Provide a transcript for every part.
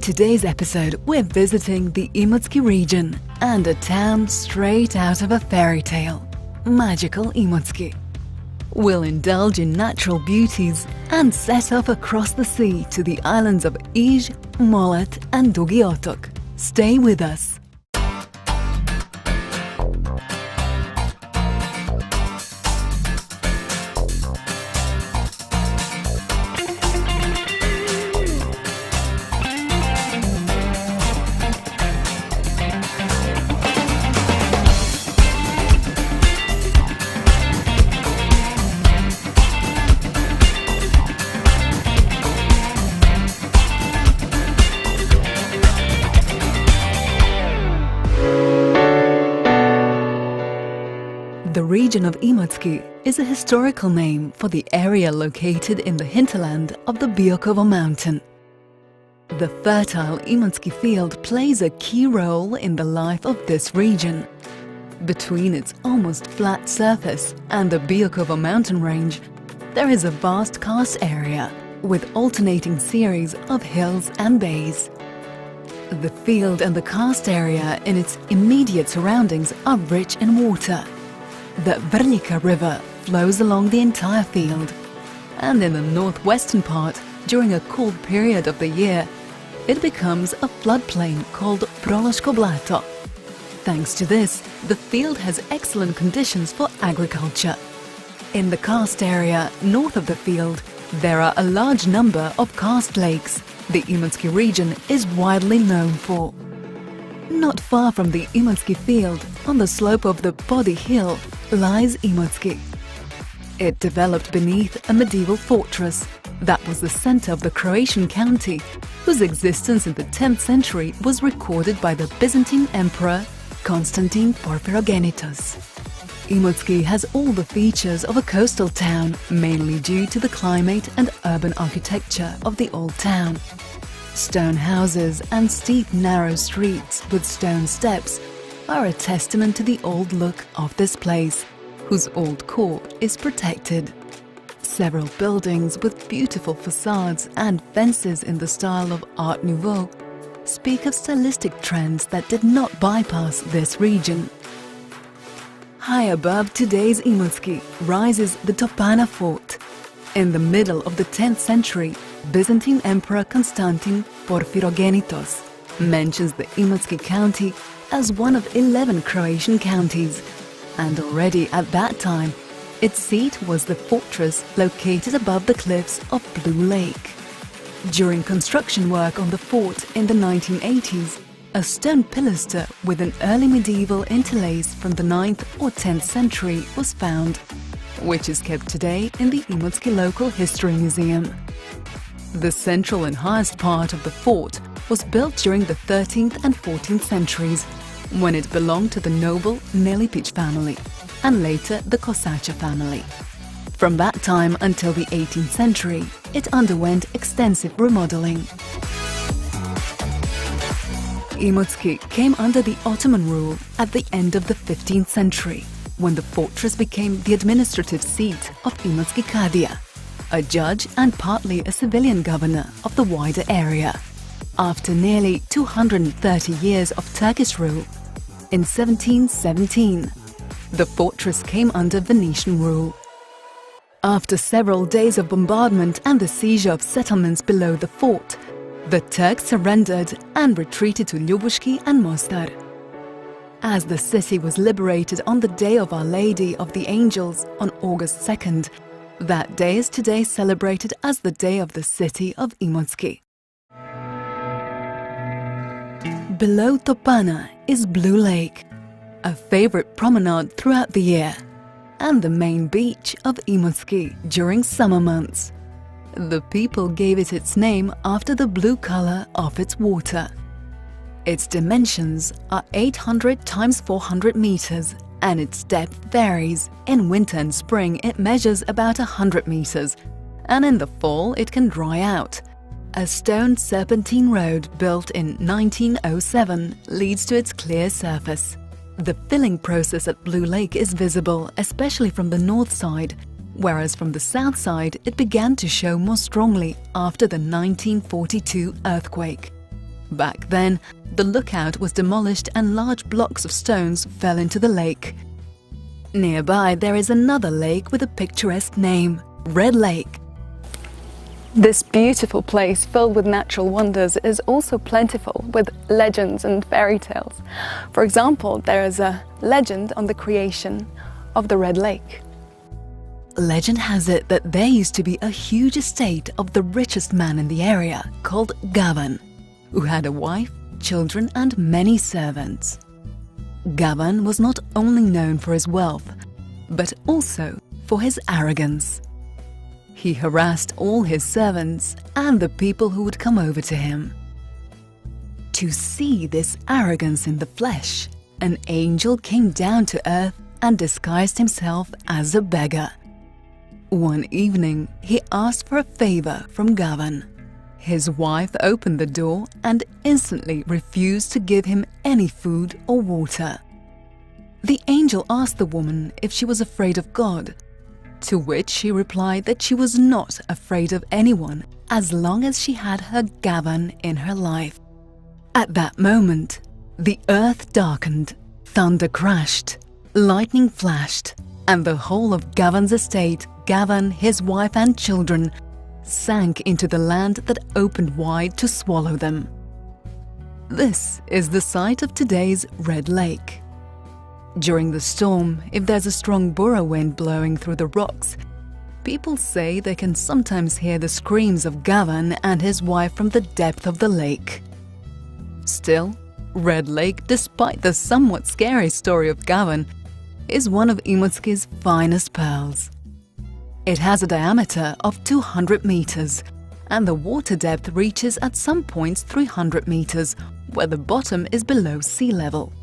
today's episode, we're visiting the Imotski region and a town straight out of a fairy tale, magical Imotski. We'll indulge in natural beauties and set off across the sea to the islands of Iž, Molet and Dugi Otok. Stay with us. The region of Imotski is a historical name for the area located in the hinterland of the Biokovo mountain. The fertile Imotski field plays a key role in the life of this region. Between its almost flat surface and the Biokovo mountain range, there is a vast karst area with alternating series of hills and bays. The field and the karst area in its immediate surroundings are rich in water. The Vrljica River flows along the entire field, and in the northwestern part, during a cold period of the year, it becomes a floodplain called Prološko blato. Thanks to this, the field has excellent conditions for agriculture. In the karst area north of the field, there are a large number of karst lakes the Imotski region is widely known for. Not far from the Imotski field, on the slope of the Podi hill, lies Imotski. It developed beneath a medieval fortress that was the center of the Croatian county, whose existence in the 10th century was recorded by the Byzantine emperor Constantine Porphyrogenitus. Imotski has all the features of a coastal town, mainly due to the climate and urban architecture of the old town. Stone houses and steep, narrow streets with stone steps are a testament to the old look of this place, whose old core is protected. Several buildings with beautiful facades and fences in the style of Art Nouveau speak of stylistic trends that did not bypass this region. High above today's Imotski rises the Tapana Fort. In the middle of the 10th century, Byzantine Emperor Constantine Porphyrogenitos mentions the Imotski county as one of 11 Croatian counties, and already at that time, its seat was the fortress located above the cliffs of Blue Lake. During construction work on the fort in the 1980s, a stone pilaster with an early medieval interlace from the 9th or 10th century was found, which is kept today in the Imotski Local History Museum. The central and highest part of the fort was built during the 13th and 14th centuries, when it belonged to the noble Nelipić family, and later the Kosacha family. From that time until the 18th century, it underwent extensive remodeling. Imotski came under the Ottoman rule at the end of the 15th century, when the fortress became the administrative seat of Imotski Kadija, a judge and partly a civilian governor of the wider area. After nearly 230 years of Turkish rule, in 1717, the fortress came under Venetian rule. After several days of bombardment and the seizure of settlements below the fort, the Turks surrendered and retreated to Ljubuški and Mostar. As the city was liberated on the Day of Our Lady of the Angels on August 2nd, that day is today celebrated as the Day of the City of Imotski. Below Tapana is Blue Lake, a favorite promenade throughout the year, and the main beach of Imotski during summer months. The people gave it its name after the blue color of its water. Its dimensions are 800 times 400 meters, and its depth varies. In winter and spring it measures about 100 meters, and in the fall it can dry out. A stone serpentine road built in 1907 leads to its clear surface. The filling process at Blue Lake is visible, especially from the north side, whereas from the south side it began to show more strongly after the 1942 earthquake. Back then, the lookout was demolished and large blocks of stones fell into the lake. Nearby, there is another lake with a picturesque name, Red Lake. This beautiful place filled with natural wonders is also plentiful with legends and fairy tales. For example, there is a legend on the creation of the Red Lake. Legend has it that there used to be a huge estate of the richest man in the area called Gavan, who had a wife, children and many servants. Gavan was not only known for his wealth, but also for his arrogance. He harassed all his servants and the people who would come over to him. To see this arrogance in the flesh, an angel came down to earth and disguised himself as a beggar. One evening, he asked for a favor from Gavan. His wife opened the door and instantly refused to give him any food or water. The angel asked the woman if she was afraid of God, to which she replied that she was not afraid of anyone as long as she had her Gavan in her life. At that moment, the earth darkened, thunder crashed, lightning flashed, and the whole of Gavan's estate, Gavan, his wife and children, sank into the land that opened wide to swallow them. This is the site of today's Red Lake. During the storm, if there's a strong bora wind blowing through the rocks, people say they can sometimes hear the screams of Gavan and his wife from the depth of the lake. Still, Red Lake, despite the somewhat scary story of Gavan, is one of Imotski's finest pearls. It has a diameter of 200 meters, and the water depth reaches at some points 300 meters, where the bottom is below sea level.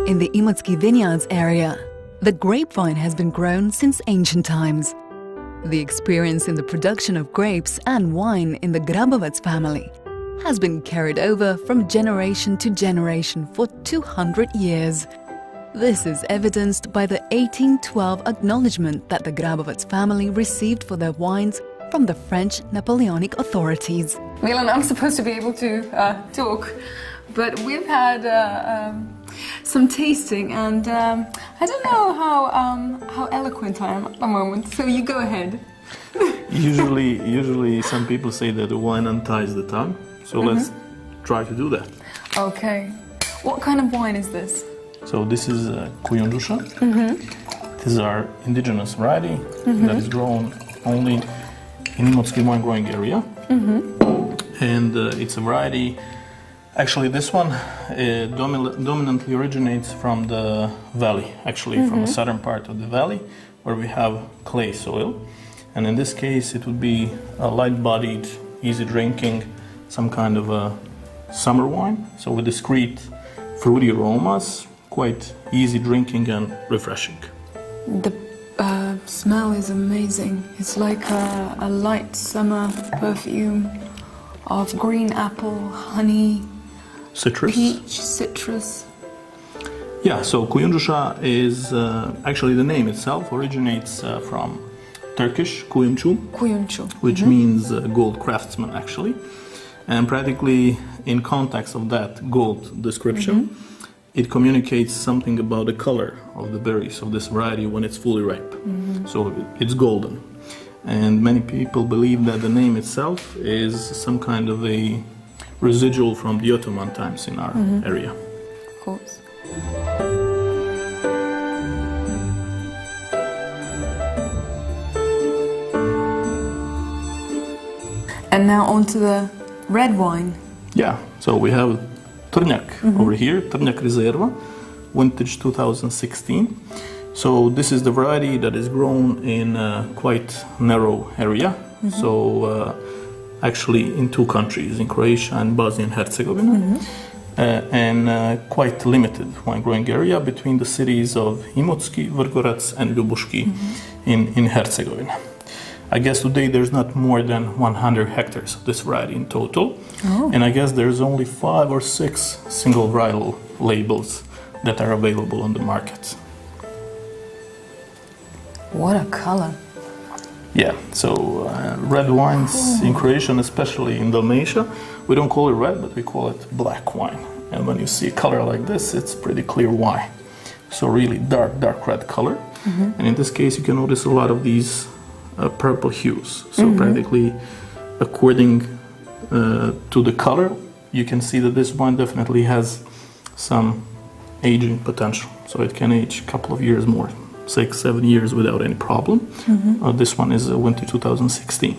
In the Imotski vineyards area, the grapevine has been grown since ancient times. The experience in the production of grapes and wine in the Grabovec family has been carried over from generation to generation for 200 years. This is evidenced by the 1812 acknowledgement that the Grabovec family received for their wines from the French Napoleonic authorities. Milan, I'm supposed to be able to talk, but we've had some tasting, and I don't know how eloquent I am at the moment, so you go ahead. Usually some people say that the wine unties the tongue, so let's try to do that. Okay. What kind of wine is this? So this is Kuyundusha. This is our indigenous variety that is grown only in Imotski wine growing area. And it's a variety. Actually, this one dominantly originates from the valley, actually from the southern part of the valley, where we have clay soil. And in this case, it would be a light-bodied, easy drinking, some kind of a summer wine. So with discreet, fruity aromas, quite easy drinking and refreshing. The smell is amazing. It's like a light summer perfume of green apple, honey, Citrus. peach, citrus. Yeah, so Kuyundusha is actually the name itself originates from Turkish kuyumcu, which means gold craftsman actually. And practically in context of that gold description, it communicates something about the color of the berries of this variety when it's fully ripe. So it's golden. And many people believe that the name itself is some kind of a residual from the Ottoman times in our area. Of course. And now on to the red wine. Yeah, so we have Trnjak over here, Trnjak Rezerva, vintage 2016. So this is the variety that is grown in a quite narrow area. So actually in two countries, in Croatia and Bosnia and Herzegovina. And quite limited wine growing area between the cities of Imotski, Vrgorac and Ljubuški in Herzegovina. I guess today there's not more than 100 hectares of this variety in total. And I guess there's only 5 or 6 single varietal labels that are available on the market. What a color. Yeah, so red wines in Croatia, and especially in Dalmatia, we don't call it red, but we call it black wine. And when you see a color like this, it's pretty clear why. So really dark red color. And in this case, you can notice a lot of these purple hues. So practically, according to the color, you can see that this wine definitely has some aging potential. So it can age a couple of years more. 6-7 years without any problem. This one is winter 2016.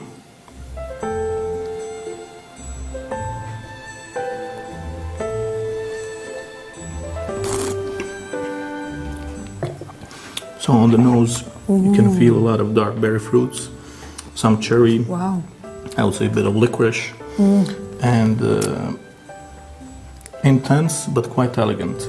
So on the nose, you can feel a lot of dark berry fruits, some cherry, I would say a bit of licorice, and intense but quite elegant.